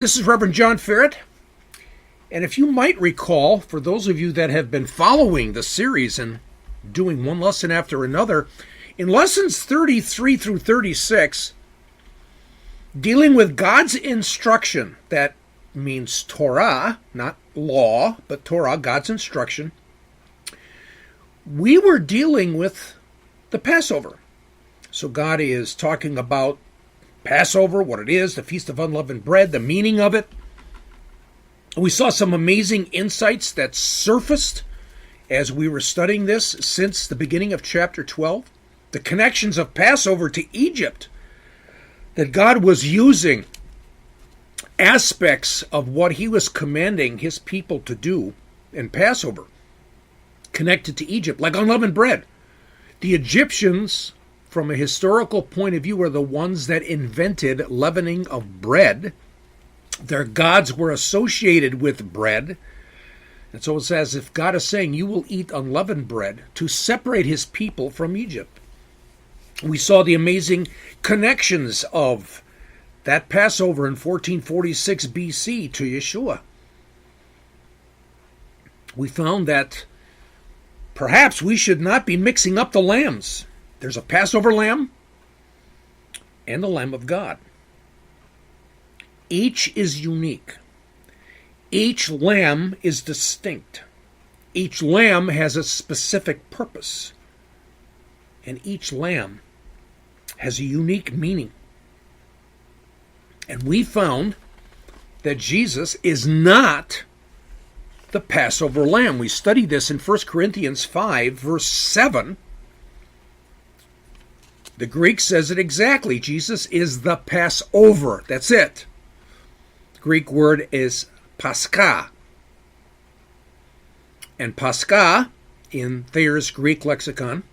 This is Reverend John Ferret, and if you might recall, for those of you that have been following the series and doing one lesson after another, in lessons 33 through 36, dealing with God's instruction, that means Torah, not law, but Torah, God's instruction, we were dealing with the Passover. So God is talking about Passover, what it is, the Feast of Unleavened Bread, the meaning of it. We saw some amazing insights that surfaced as we were studying this since the beginning of chapter 12. The connections of Passover to Egypt, that God was using aspects of what he was commanding his people to do in Passover connected to Egypt, like unleavened bread. The Egyptians, from a historical point of view, are the ones that invented leavening of bread. Their gods were associated with bread. And so it's as if God is saying, you will eat unleavened bread to separate his people from Egypt. We saw the amazing connections of that Passover in 1446 B.C. to Yeshua. We found that perhaps we should not be mixing up the lambs. There's a Passover lamb and the Lamb of God. Each is unique. Each lamb is distinct. Each lamb has a specific purpose. And each lamb has a unique meaning. And we found that Jesus is not the Passover lamb. We studied this in 1 Corinthians 5, verse 7. The Greek says it exactly. Jesus is the Passover. That's it. The Greek word is Pascha. And Pascha, in Thayer's Greek lexicon,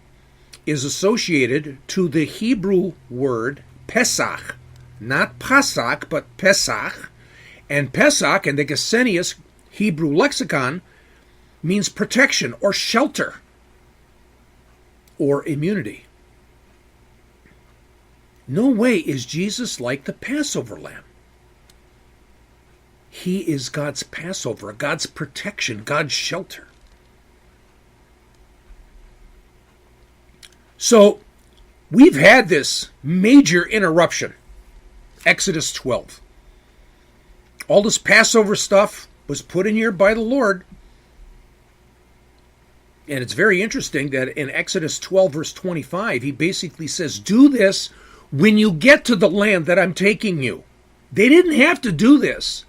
is associated to the Hebrew word Pesach. Not Pasach, but Pesach. And Pesach, in the Gesenius Hebrew lexicon, means protection or shelter or immunity. No way is Jesus like the Passover lamb. He is God's Passover, God's protection, God's shelter. So, we've had this major interruption. Exodus 12. All this Passover stuff was put in here by the Lord. And it's very interesting that in Exodus 12, verse 25, he basically says, do this when you get to the land that I'm taking you. They didn't have to do this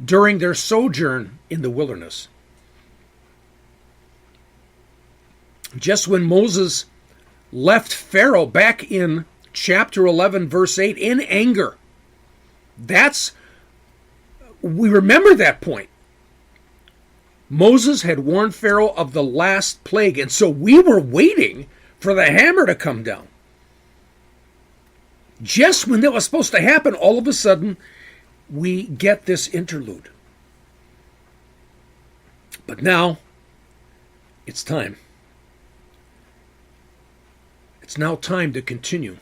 during their sojourn in the wilderness. Just when Moses left Pharaoh back in chapter 11, verse 8, in anger, we remember that point. Moses had warned Pharaoh of the last plague, and so we were waiting for the hammer to come down. Just when that was supposed to happen, all of a sudden, we get this interlude. But now, it's time. It's now time to continue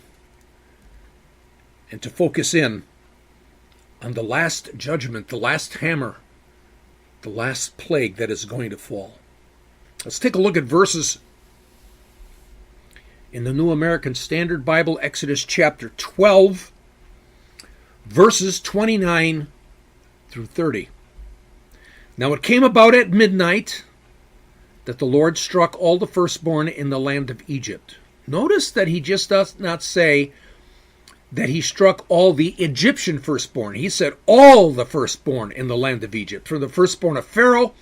and to focus in on the last judgment, the last hammer, the last plague that is going to fall. Let's take a look at verses in the New American Standard Bible, Exodus chapter 12, verses 29 through 30. Now it came about at midnight that the Lord struck all the firstborn in the land of Egypt. Notice that he just does not say that he struck all the Egyptian firstborn. He said all the firstborn in the land of Egypt, from the firstborn of Pharaoh,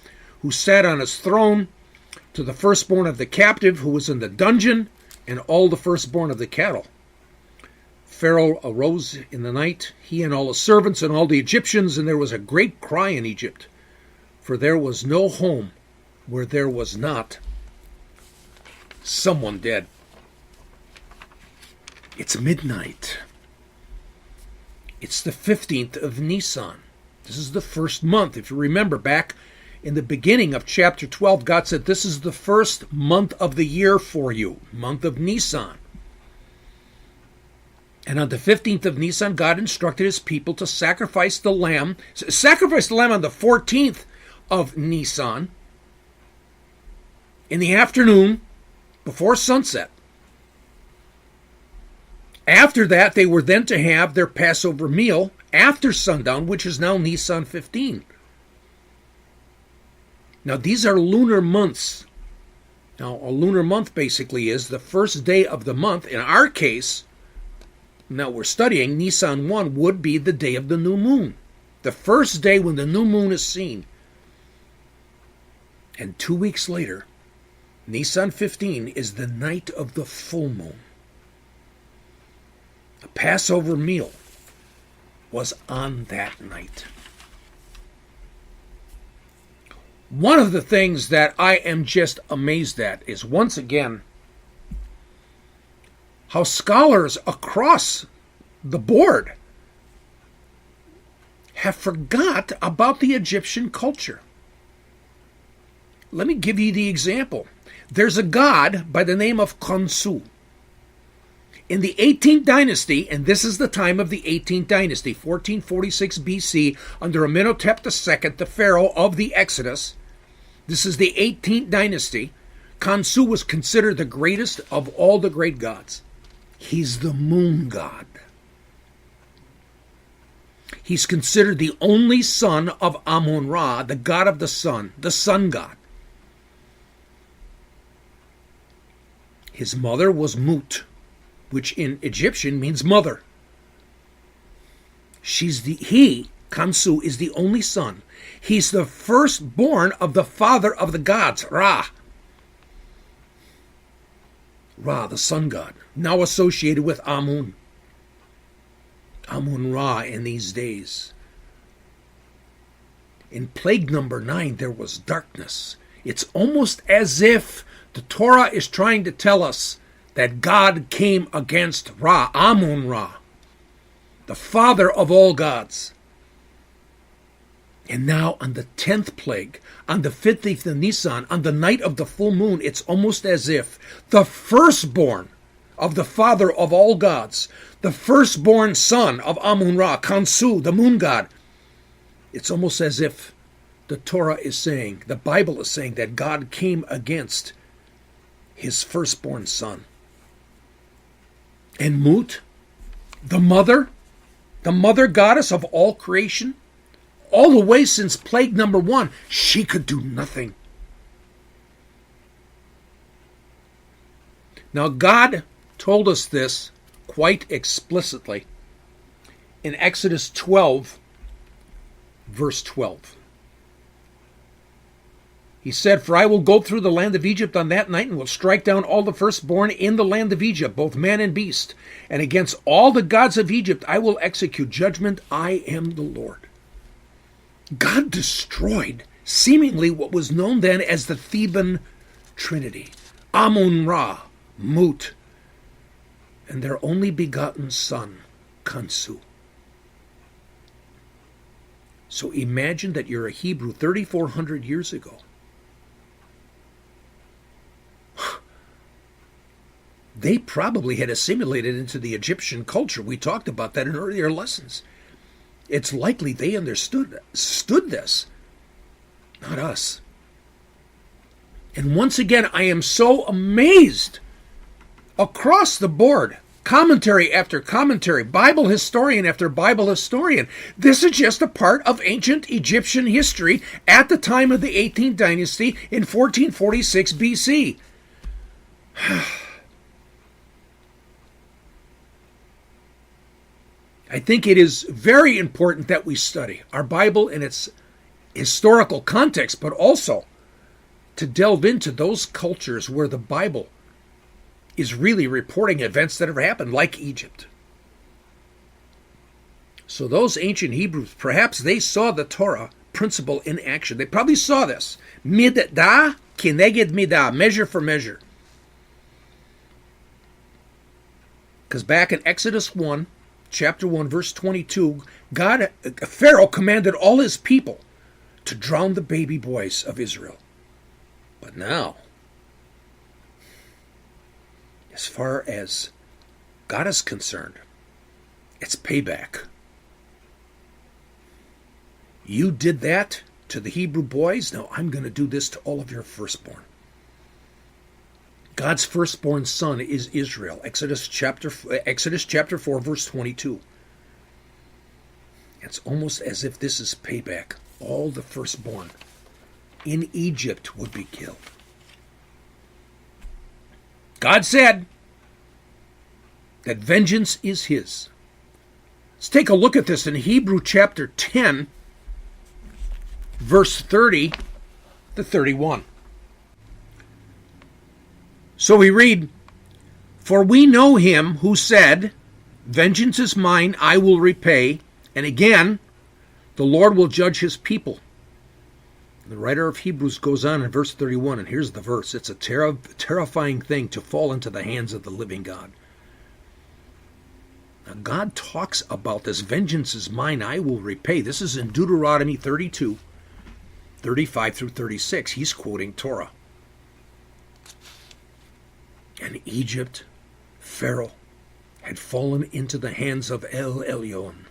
who sat on his throne, to the firstborn of the captive who was in the dungeon, and all the firstborn of the cattle. Pharaoh arose in the night, he and all his servants and all the Egyptians, and there was a great cry in Egypt, for there was no home where there was not someone dead. It's midnight. It's the 15th of Nisan. This is the first month. If you remember back in the beginning of chapter 12, God said, this is the first month of the year for you, month of Nisan. And on the 15th of Nisan, God instructed his people to sacrifice the lamb. Sacrifice the lamb on the 14th of Nisan in the afternoon before sunset. After that, they were then to have their Passover meal after sundown, which is now Nisan 15. Now, these are lunar months. Now, a lunar month basically is the first day of the month. In our case, now we're studying, Nisan 1 would be the day of the new moon. The first day when the new moon is seen. And 2 weeks later, Nisan 15 is the night of the full moon. A Passover meal was on that night. One of the things that I am just amazed at is, once again, how scholars across the board have forgot about the Egyptian culture. Let me give you the example. There's a god by the name of Khonsu. In the 18th dynasty, and this is the time of the 18th dynasty, 1446 BC, under Amenhotep II, the Pharaoh of the Exodus, this is the 18th dynasty, Khonsu was considered the greatest of all the great gods. He's the moon god. He's considered the only son of Amun Ra, the god of the sun god. His mother was Mut, which in Egyptian means mother. Khonsu is the only son. He's the firstborn of the father of the gods, Ra. Ra, the sun god, now associated with Amun. Amun Ra in these days. In plague number 9, there was darkness. It's almost as if the Torah is trying to tell us that God came against Ra, Amun Ra, the father of all gods. And now on the 10th plague, on the 15th of Nisan, on the night of the full moon, it's almost as if the firstborn of the father of all gods, the firstborn son of Amun Ra, Khonsu, the moon god, it's almost as if the Torah is saying, the Bible is saying, that God came against his firstborn son. And Mut, the mother goddess of all creation, all the way since plague number 1, she could do nothing. Now, God told us this quite explicitly in Exodus 12, verse 12. He said, "For I will go through the land of Egypt on that night and will strike down all the firstborn in the land of Egypt, both man and beast. And against all the gods of Egypt I will execute judgment. I am the Lord." God destroyed seemingly what was known then as the Theban Trinity. Amun Ra, Mut, and their only begotten son, Khonsu. So imagine that you're a Hebrew 3,400 years ago. They probably had assimilated into the Egyptian culture. We talked about that in earlier lessons. It's likely they understood this, not us. And once again, I am so amazed across the board, commentary after commentary, Bible historian after Bible historian. This is just a part of ancient Egyptian history at the time of the 18th dynasty in 1446 BC. I think it is very important that we study our Bible in its historical context, but also to delve into those cultures where the Bible is really reporting events that have happened, like Egypt. So those ancient Hebrews, perhaps they saw the Torah principle in action. They probably saw this. Midah kineged midah, measure for measure. Because back in Exodus 1, chapter 1, verse 22, Pharaoh commanded all his people to drown the baby boys of Israel. But now, as far as God is concerned, It's payback. You did that to the Hebrew boys. Now I'm going to do this to all of your firstborn. God's firstborn son is Israel. Exodus chapter 4, verse 22. It's almost as if this is payback. All the firstborn in Egypt would be killed. God said that vengeance is his. Let's take a look at this in Hebrew chapter 10, verse 30 to 31. So we read, "For we know him who said, 'Vengeance is mine, I will repay,' and again, 'The Lord will judge his people.'" The writer of Hebrews goes on in verse 31, and here's the verse. It's a terrifying thing to fall into the hands of the living God. Now God talks about this, "Vengeance is mine, I will repay." This is in Deuteronomy 32, 35 through 36. He's quoting Torah. And Egypt, Pharaoh, had fallen into the hands of El Elyon,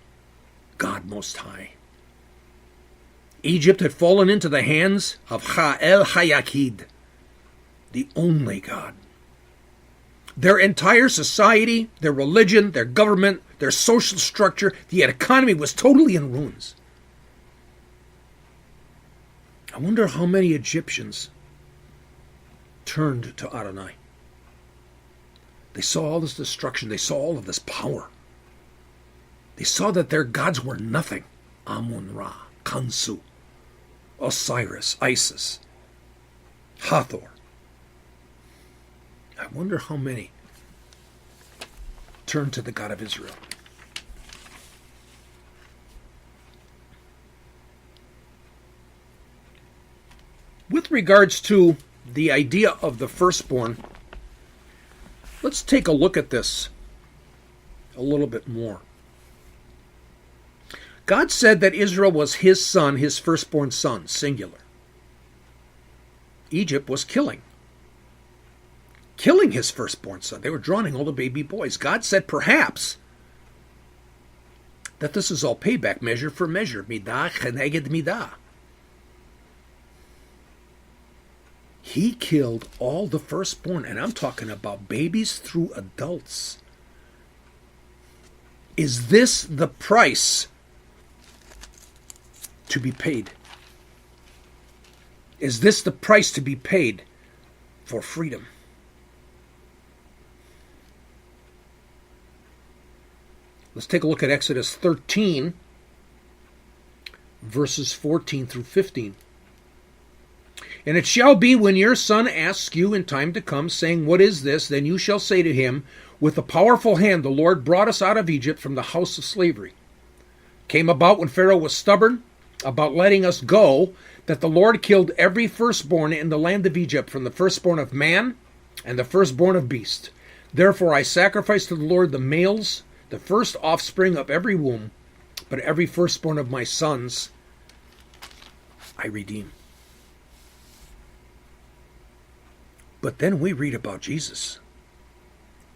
God Most High. Egypt had fallen into the hands of Ha-El Hayakid, the only God. Their entire society, their religion, their government, their social structure, the economy was totally in ruins. I wonder how many Egyptians turned to Adonai. They saw all this destruction. They saw all of this power. They saw that their gods were nothing. Amun Ra, Khonsu, Osiris, Isis, Hathor. I wonder how many turned to the God of Israel. With regards to the idea of the firstborn, let's take a look at this a little bit more. God said that Israel was his son, his firstborn son, singular. Egypt was killing his firstborn son. They were drowning all the baby boys. God said perhaps that this is all payback, measure for measure, midah cheneged midah. He killed all the firstborn, and I'm talking about babies through adults. Is this the price to be paid? Is this the price to be paid for freedom? Let's take a look at Exodus 13, verses 14 through 15. "And it shall be when your son asks you in time to come, saying, 'What is this?' then you shall say to him, 'With a powerful hand the Lord brought us out of Egypt from the house of slavery. Came about when Pharaoh was stubborn about letting us go, that the Lord killed every firstborn in the land of Egypt, from the firstborn of man and the firstborn of beast. Therefore I sacrifice to the Lord the males, the first offspring of every womb, but every firstborn of my sons I redeem." But then we read about Jesus.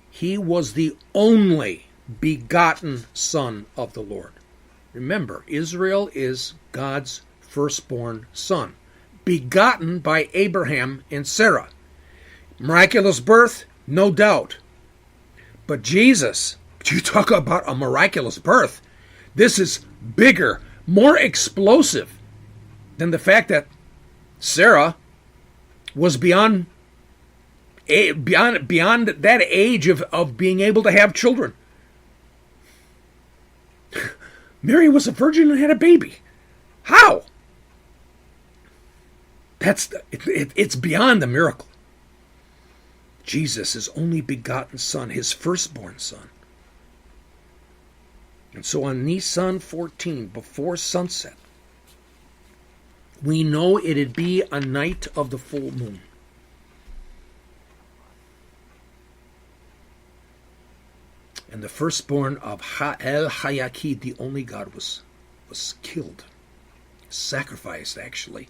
He was the only begotten son of the Lord. Remember, Israel is God's firstborn son, begotten by Abraham and Sarah. Miraculous birth? No doubt. But Jesus, you talk about a miraculous birth. This is bigger, more explosive than the fact that Sarah was beyond that age of being able to have children. Mary was a virgin and had a baby. How? It's beyond the miracle. Jesus, his only begotten son, his firstborn son. And so on Nisan 14, before sunset, we know it'd be a night of the full moon. And the firstborn of Ha-El Hayakid, the only God, was killed. Sacrificed, actually.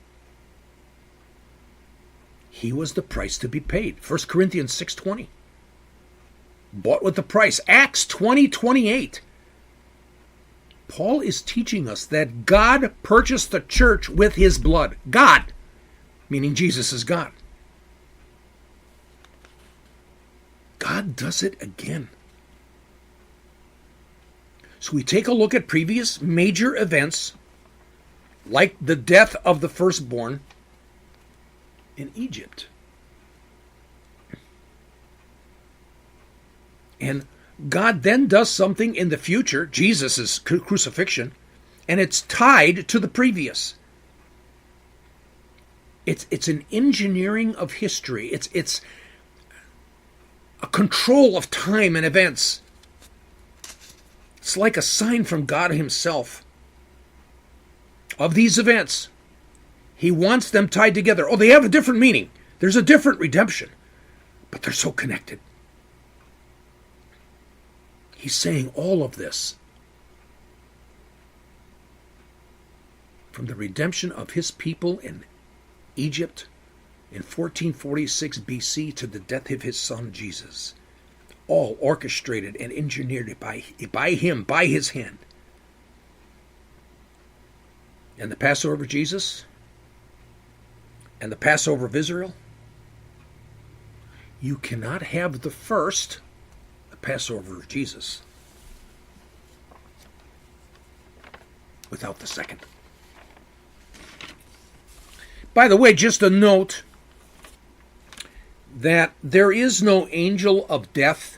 He was the price to be paid. 1 Corinthians 6:20. Bought with the price. Acts 20:28. Paul is teaching us that God purchased the church with his blood. God, meaning Jesus is God. God does it again. So we take a look at previous major events, like the death of the firstborn in Egypt. And God then does something in the future, Jesus' crucifixion, and it's tied to the previous. It's an engineering of history. It's a control of time and events. It's like a sign from God himself of these events. He wants them tied together. Oh, they have a different meaning. There's a different redemption, but they're so connected. He's saying all of this from the redemption of his people in Egypt in 1446 BC to the death of his son Jesus, all orchestrated and engineered by him, by his hand. And the Passover of Jesus and the Passover of Israel, you cannot have the first, the Passover of Jesus, without the second. By the way, just a note that there is no angel of death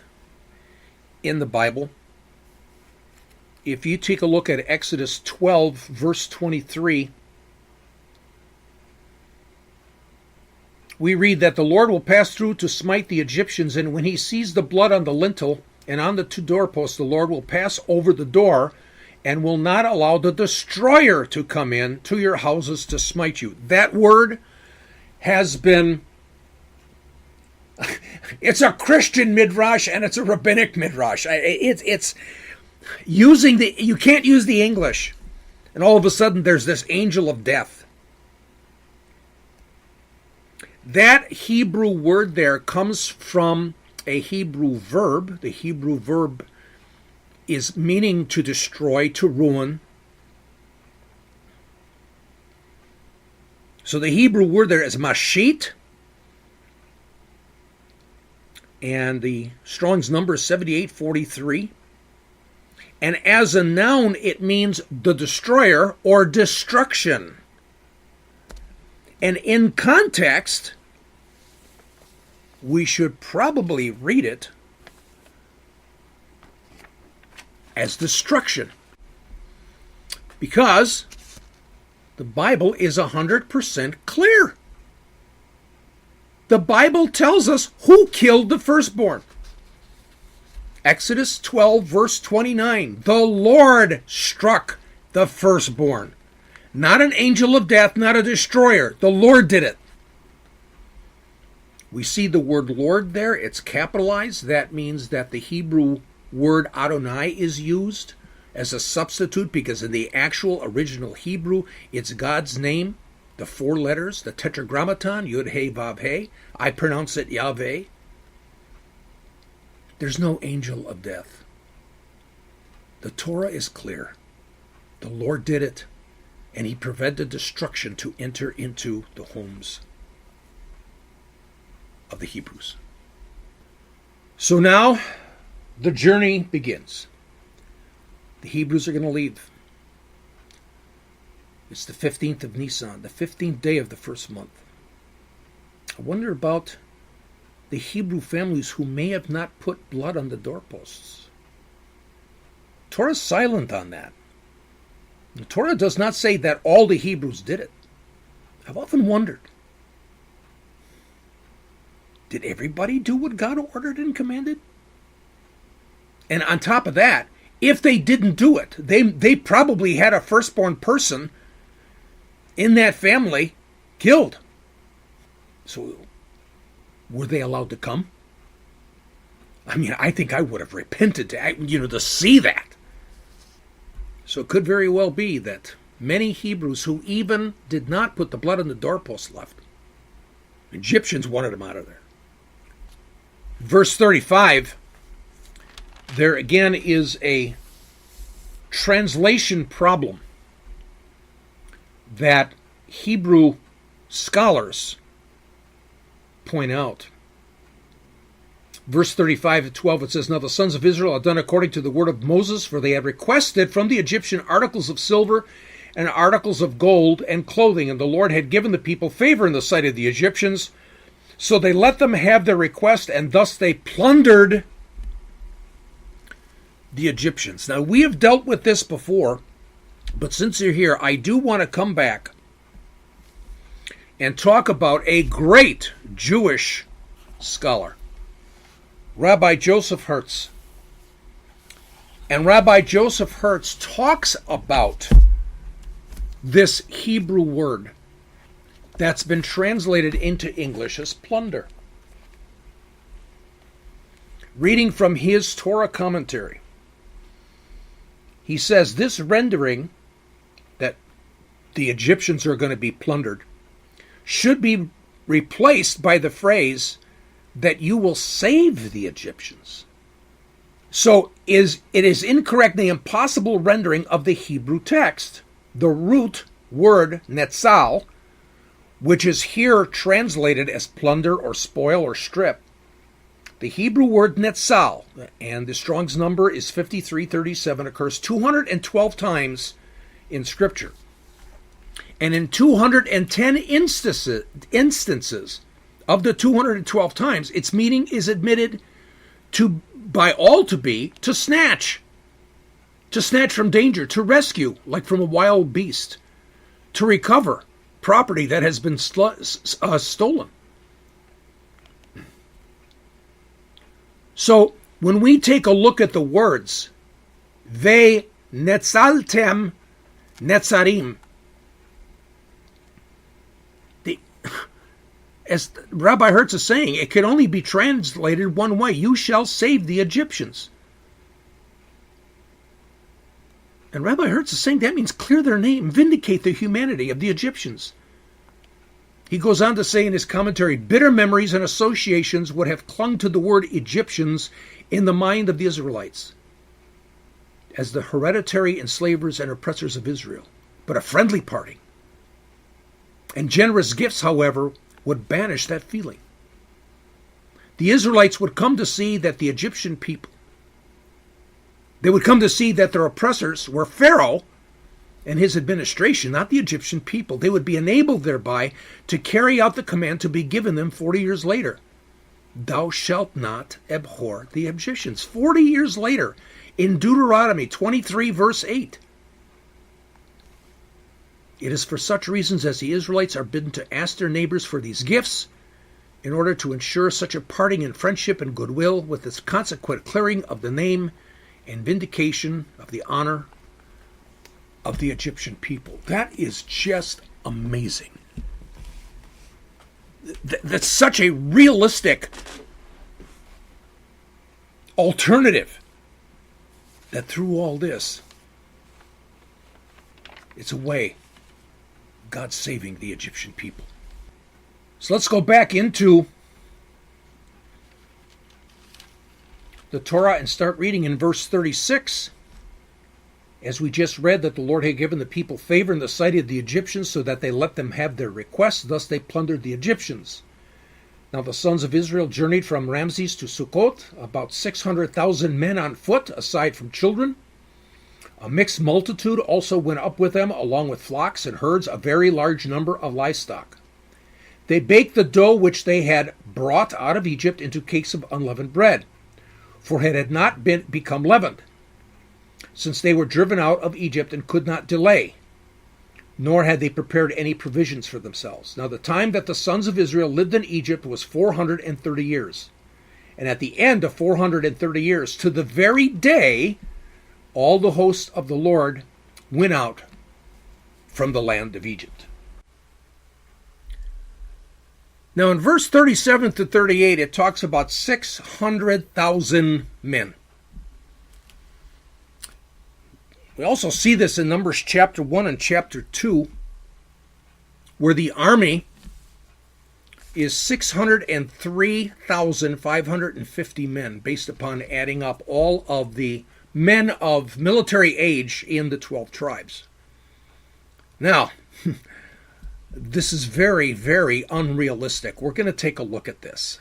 in the Bible. If you take a look at Exodus 12, verse 23, we read that the Lord will pass through to smite the Egyptians, and when he sees the blood on the lintel and on the two doorposts, the Lord will pass over the door and will not allow the destroyer to come in to your houses to smite you. That word has been, it's a Christian midrash and it's a rabbinic midrash. It's using you can't use the English, and all of a sudden there's this angel of death. That Hebrew word there comes from a Hebrew verb. The Hebrew verb is meaning to destroy, to ruin. So the Hebrew word there is mashit, and the Strong's number is 7843. And as a noun, it means the destroyer or destruction. And in context, we should probably read it as destruction, because the Bible is 100% clear. The Bible tells us who killed the firstborn. Exodus 12, verse 29. The Lord struck the firstborn. Not an angel of death, not a destroyer. The Lord did it. We see the word Lord there. It's capitalized. That means that the Hebrew word Adonai is used as a substitute, because in the actual original Hebrew, it's God's name, the four letters, the tetragrammaton, Yud He Vav He. I pronounce it Yahweh. There's no angel of death. The Torah is clear. The Lord did it, and he prevented destruction to enter into the homes of the Hebrews. So now the journey begins. The Hebrews are going to leave. It's the 15th of Nisan, the 15th day of the first month. I wonder about the Hebrew families who may have not put blood on the doorposts. Torah's silent on that. The Torah does not say that all the Hebrews did it. I've often wondered, did everybody do what God ordered and commanded? And on top of that, if they didn't do it, they probably had a firstborn person in that family killed. So were they allowed to come? I mean, I think I would have repented to see that. So it could very well be that many Hebrews who even did not put the blood on the doorpost left. Egyptians wanted them out of there. Verse 35, there again is a translation problem that Hebrew scholars point out. Verse 35 to 12, it says, Now the sons of Israel had done according to the word of Moses, for they had requested from the Egyptian articles of silver and articles of gold and clothing, and the Lord had given the people favor in the sight of the Egyptians. So they let them have their request, and thus they plundered the Egyptians. Now, we have dealt with this before, but since you're here, I do want to come back and talk about a great Jewish scholar, Rabbi Joseph Hertz. And Rabbi Joseph Hertz talks about this Hebrew word that's been translated into English as plunder. Reading from his Torah commentary, he says this rendering, that the Egyptians are going to be plundered, should be replaced by the phrase that you will save the Egyptians. So it is incorrectly impossible rendering of the Hebrew text. The root word netzal, which is here translated as plunder or spoil or strip, the Hebrew word netzal, and the Strong's number is 5337, occurs 212 times in Scripture. And in 210 instances of the 212 times, its meaning is admitted to by all to be to snatch from danger, to rescue, like from a wild beast, to recover property that has been stolen. So when we take a look at the words, they netzaltem netzarim, as Rabbi Hertz is saying, it can only be translated one way: you shall save the Egyptians. And Rabbi Hertz is saying that means clear their name, vindicate the humanity of the Egyptians. He goes on to say in his commentary, bitter memories and associations would have clung to the word Egyptians in the mind of the Israelites as the hereditary enslavers and oppressors of Israel, but a friendly parting. And generous gifts, however, would banish that feeling. The Israelites would come to see that the Egyptian people, they would come to see that their oppressors were Pharaoh and his administration, not the Egyptian people. They would be enabled thereby to carry out the command to be given them 40 years later. Thou shalt not abhor the Egyptians. 40 years later, in Deuteronomy 23, verse 8. It is for such reasons as the Israelites are bidden to ask their neighbors for these gifts, in order to ensure such a parting in friendship and goodwill, with its consequent clearing of the name and vindication of the honor of the Egyptian people. That is just amazing. That's such a realistic alternative, that through all this, it's a way God's saving the Egyptian people. So let's go back into the Torah and start reading in verse 36. As we just read, that the Lord had given the people favor in the sight of the Egyptians, so that they let them have their requests. Thus they plundered the Egyptians. Now the sons of Israel journeyed from Ramses to Sukkot, about 600,000 men on foot, aside from children. A mixed multitude also went up with them, along with flocks and herds, a very large number of livestock. They baked the dough which they had brought out of Egypt into cakes of unleavened bread, for it had not become leavened, since they were driven out of Egypt and could not delay, nor had they prepared any provisions for themselves. Now the time that the sons of Israel lived in Egypt was 430 years. And at the end of 430 years, to the very day, all the hosts of the Lord went out from the land of Egypt. Now in verse 37 to 38, it talks about 600,000 men. We also see this in Numbers chapter 1 and chapter 2, where the army is 603,550 men, based upon adding up all of the men of military age in the 12 tribes. Now, this is very, very unrealistic. We're going to take a look at this.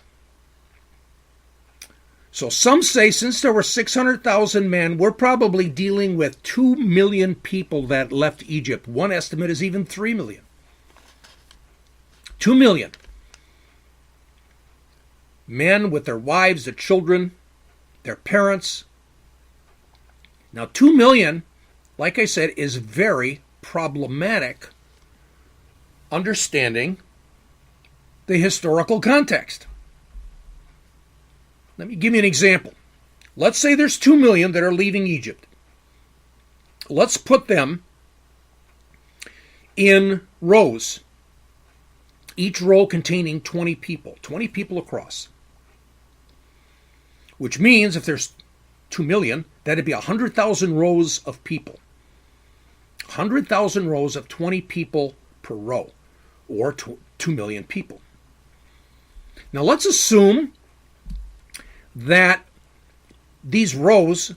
So some say since there were 600,000 men, we're probably dealing with 2 million people that left Egypt. One estimate is even 3 million. 2 million. Men with their wives, their children, their parents. Now 2 million, like I said, is very problematic understanding the historical context. Let me give you an example. Let's say there's 2 million that are leaving Egypt. Let's put them in rows, each row containing 20 people across. Which means if there's 2 million, that'd be 100,000 rows of people. 100,000 rows of 20 people per row, or 2 million people. Now let's assume that these rows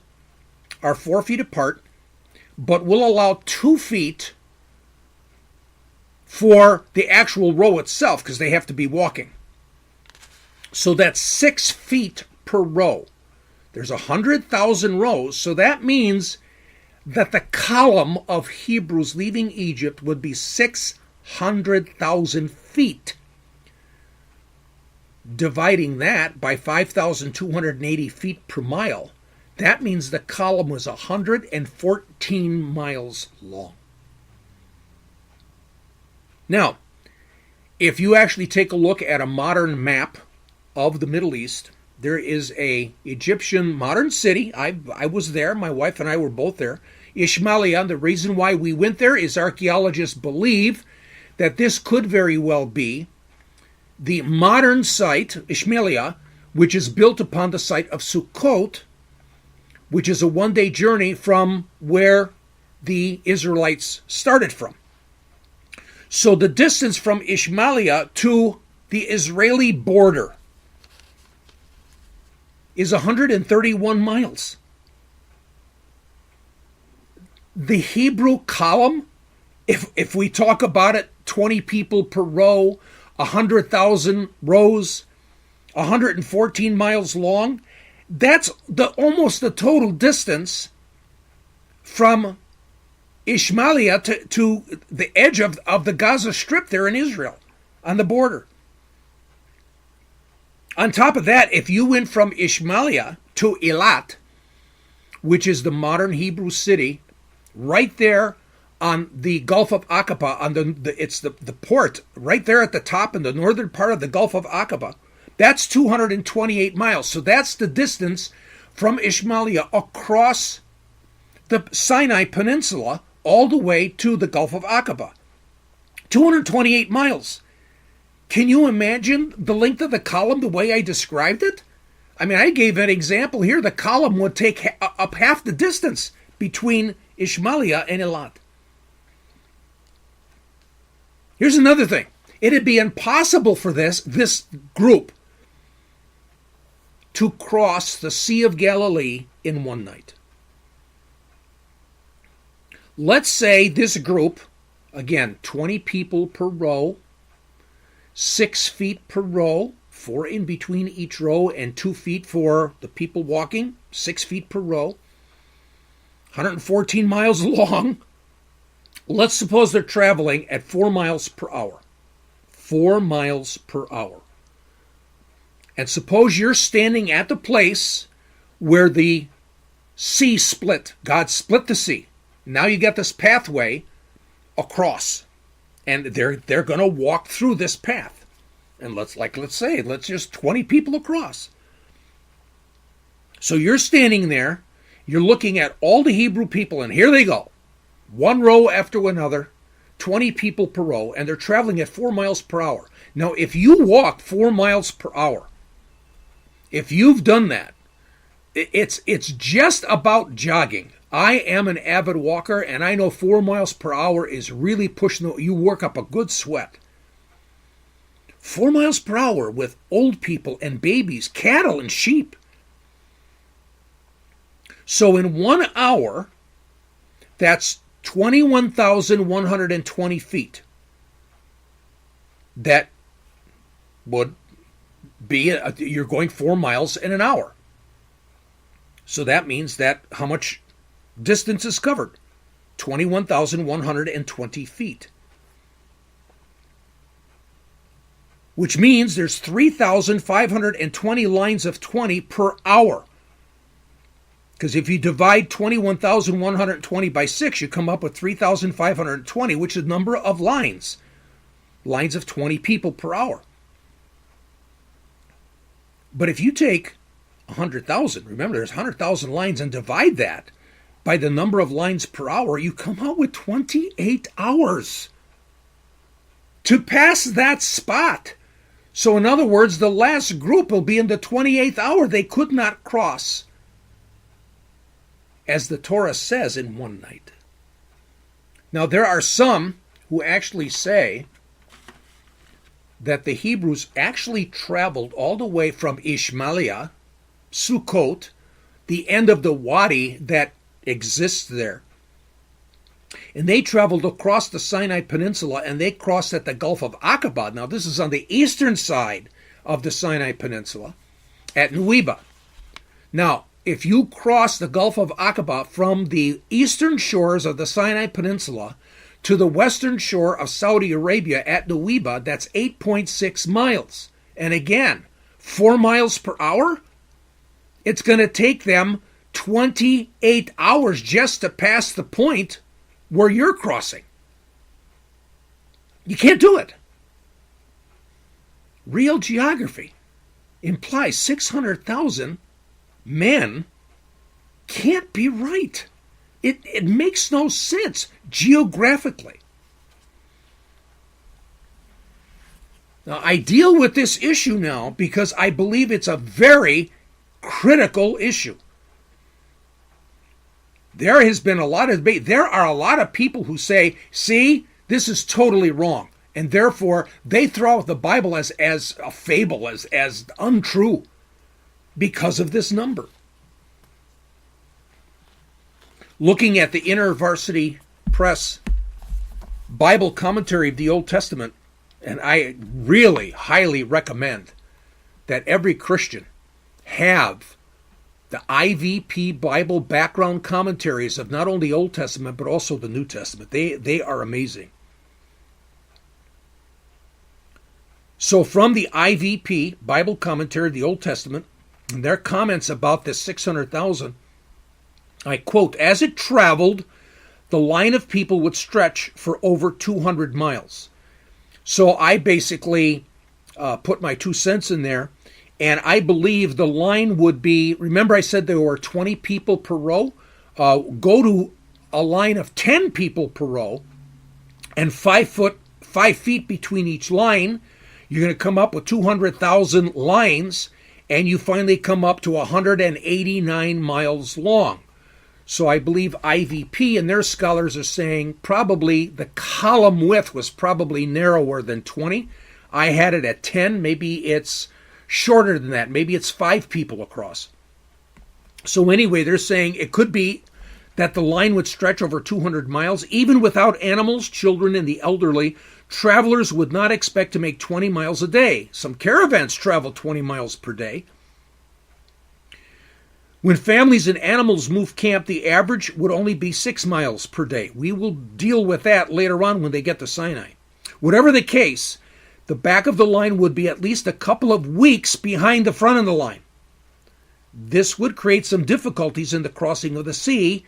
are 4 feet apart, but will allow 2 feet for the actual row itself, because they have to be walking. So that's 6 feet per row. There's 100,000 rows, so that means that the column of Hebrews leaving Egypt would be 600,000 feet. Dividing that by 5,280 feet per mile, that means the column was 114 miles long. Now, if you actually take a look at a modern map of the Middle East, there is a Egyptian modern city. I was there. My wife and I were both there. Ishmaelia. The reason why we went there is archaeologists believe that this could very well be the modern site, Ishmaelia, which is built upon the site of Sukkot, which is a one-day journey from where the Israelites started from. So the distance from Ishmaelia to the Israeli border is 131 miles. The Hebrew column, if we talk about it, 20 people per row, 100,000 rows, 114 miles long, that's almost the total distance from Ishmaelia to the edge of the Gaza Strip there in Israel, on the border. On top of that, if you went from Ishmaelia to Eilat, which is the modern Hebrew city, right there on the Gulf of Aqaba, it's the port right there at the top in the northern part of the Gulf of Aqaba, that's 228 miles. So that's the distance from Ishmaelia across the Sinai Peninsula all the way to the Gulf of Aqaba. 228 miles. Can you imagine the length of the column the way I described it? I mean, I gave an example here. The column would take up half the distance between Ishmaelia and Eilat. Here's another thing. It'd be impossible for this group to cross the Sea of Galilee in one night. Let's say this group, again, 20 people per row, 6 feet per row, 4 in between each row, and 2 feet for the people walking, 6 feet per row, 114 miles long. Let's suppose they're traveling at 4 miles per hour. 4 miles per hour. And suppose you're standing at the place where the sea split. God split the sea. Now you got this pathway across. And they're going to walk through this path. And let's just 20 people across. So you're standing there. You're looking at all the Hebrew people, and here they go. One row after another, 20 people per row, and they're traveling at 4 miles per hour. Now, if you walk 4 miles per hour, if you've done that, it's just about jogging. I am an avid walker, and I know 4 miles per hour is really pushing. You work up a good sweat. 4 miles per hour with old people and babies, cattle and sheep. So in 1 hour, that's 21,120 feet. That would be, you're going 4 miles in an hour. So that means that how much distance is covered? 21,120 feet. Which means there's 3,520 lines of 20 per hour. Because if you divide 21,120 by 6, you come up with 3,520, which is the number of lines. Lines of 20 people per hour. But if you take 100,000, remember there's 100,000 lines, and divide that by the number of lines per hour, you come out with 28 hours to pass that spot. So in other words, the last group will be in the 28th hour. They could not cross, as the Torah says, in one night. Now there are some who actually say that the Hebrews actually traveled all the way from Ishmaelia, Sukkot, the end of the wadi that exists there. And they traveled across the Sinai Peninsula, and they crossed at the Gulf of Aqaba. Now this is on the eastern side of the Sinai Peninsula, at Nuweiba. Now, if you cross the Gulf of Aqaba from the eastern shores of the Sinai Peninsula to the western shore of Saudi Arabia at Nuweiba, that's 8.6 miles. And again, 4 miles per hour? It's going to take them 28 hours just to pass the point where you're crossing. You can't do it. Real geography implies 600,000 men can't be right. It makes no sense geographically. Now, I deal with this issue now because I believe it's a very critical issue. There has been a lot of debate. There are a lot of people who say, see, this is totally wrong. And therefore, they throw out the Bible as a fable, as untrue, because of this number. Looking at the InterVarsity Press Bible commentary of the Old Testament, and I really highly recommend that every Christian have the IVP Bible background commentaries of not only the Old Testament, but also the New Testament. They are amazing. So from the IVP Bible commentary of the Old Testament, and their comments about this 600,000, I quote, as it traveled, the line of people would stretch for over 200 miles. So I basically put my 2 cents in there, and I believe the line would be, remember I said there were 20 people per row? Go to a line of 10 people per row, and 5 feet between each line. You're going to come up with 200,000 lines, and you finally come up to 189 miles long. So I believe IVP and their scholars are saying probably the column width was probably narrower than 20. I had it at 10. Maybe it's shorter than that. Maybe it's 5 people across. So anyway, they're saying it could be that the line would stretch over 200 miles. Even without animals, children, and the elderly, travelers would not expect to make 20 miles a day. Some caravans travel 20 miles per day. When families and animals move camp, the average would only be 6 miles per day. We will deal with that later on when they get to Sinai. Whatever the case, the back of the line would be at least a couple of weeks behind the front of the line. This would create some difficulties in the crossing of the sea,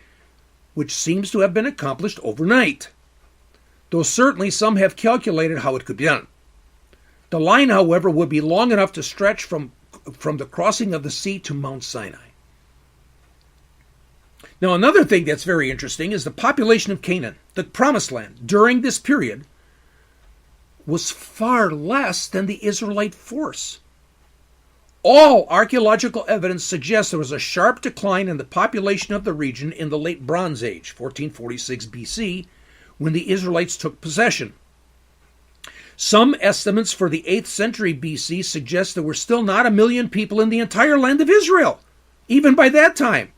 which seems to have been accomplished overnight, though certainly some have calculated how it could be done. The line, however, would be long enough to stretch from the crossing of the sea to Mount Sinai. Now, another thing that's very interesting is the population of Canaan, the Promised Land, during this period was far less than the Israelite force. All archaeological evidence suggests there was a sharp decline in the population of the region in the late Bronze Age, 1446 BC, when the Israelites took possession. Some estimates for the 8th century BC suggest there were still not 1 million people in the entire land of Israel, even by that time.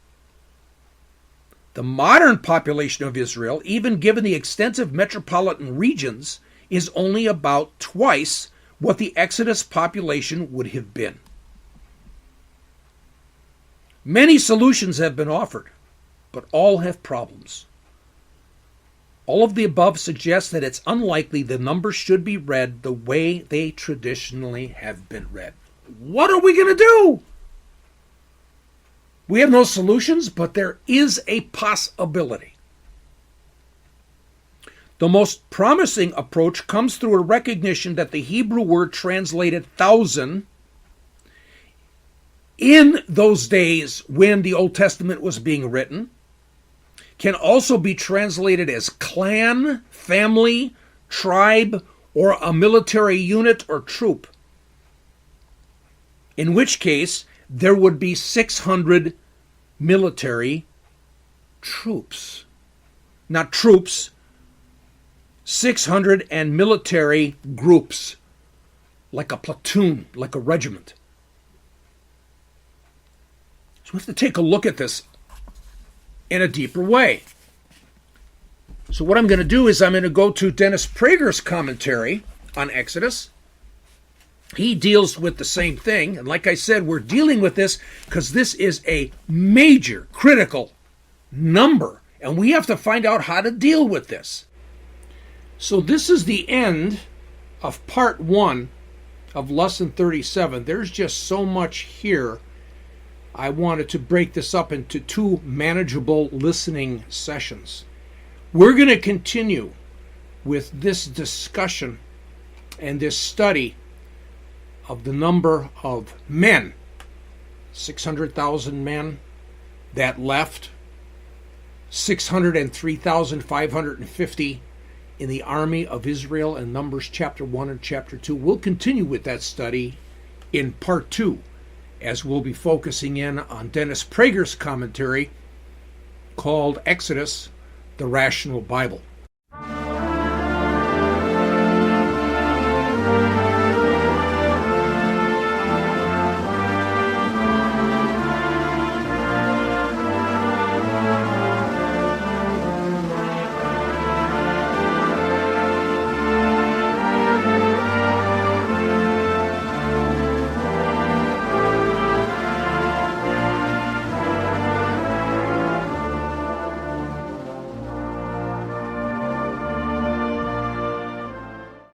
The modern population of Israel, even given the extensive metropolitan regions, is only about twice what the Exodus population would have been. Many solutions have been offered, but all have problems. All of the above suggests that it's unlikely the numbers should be read the way they traditionally have been read. What are we going to do? We have no solutions, but there is a possibility. The most promising approach comes through a recognition that the Hebrew word translated thousand in those days when the Old Testament was being written can also be translated as clan, family, tribe, or a military unit or troop. In which case, there would be 600 military troops. Not troops, 600 and military groups, like a platoon, like a regiment. So we have to take a look at this in a deeper way. So what I'm going to do is I'm going to go to Dennis Prager's commentary on Exodus. He deals with the same thing. And like I said, we're dealing with this because this is a major, critical number. And we have to find out how to deal with this. So this is the end of part 1 of lesson 37. There's just so much here. I wanted to break this up into 2 manageable listening sessions. We're going to continue with this discussion and this study of the number of men, 600,000 men that left, 603,550 in the army of Israel in Numbers chapter 1 and chapter 2. We'll continue with that study in part 2, as we'll be focusing in on Dennis Prager's commentary called Exodus, the Rational Bible.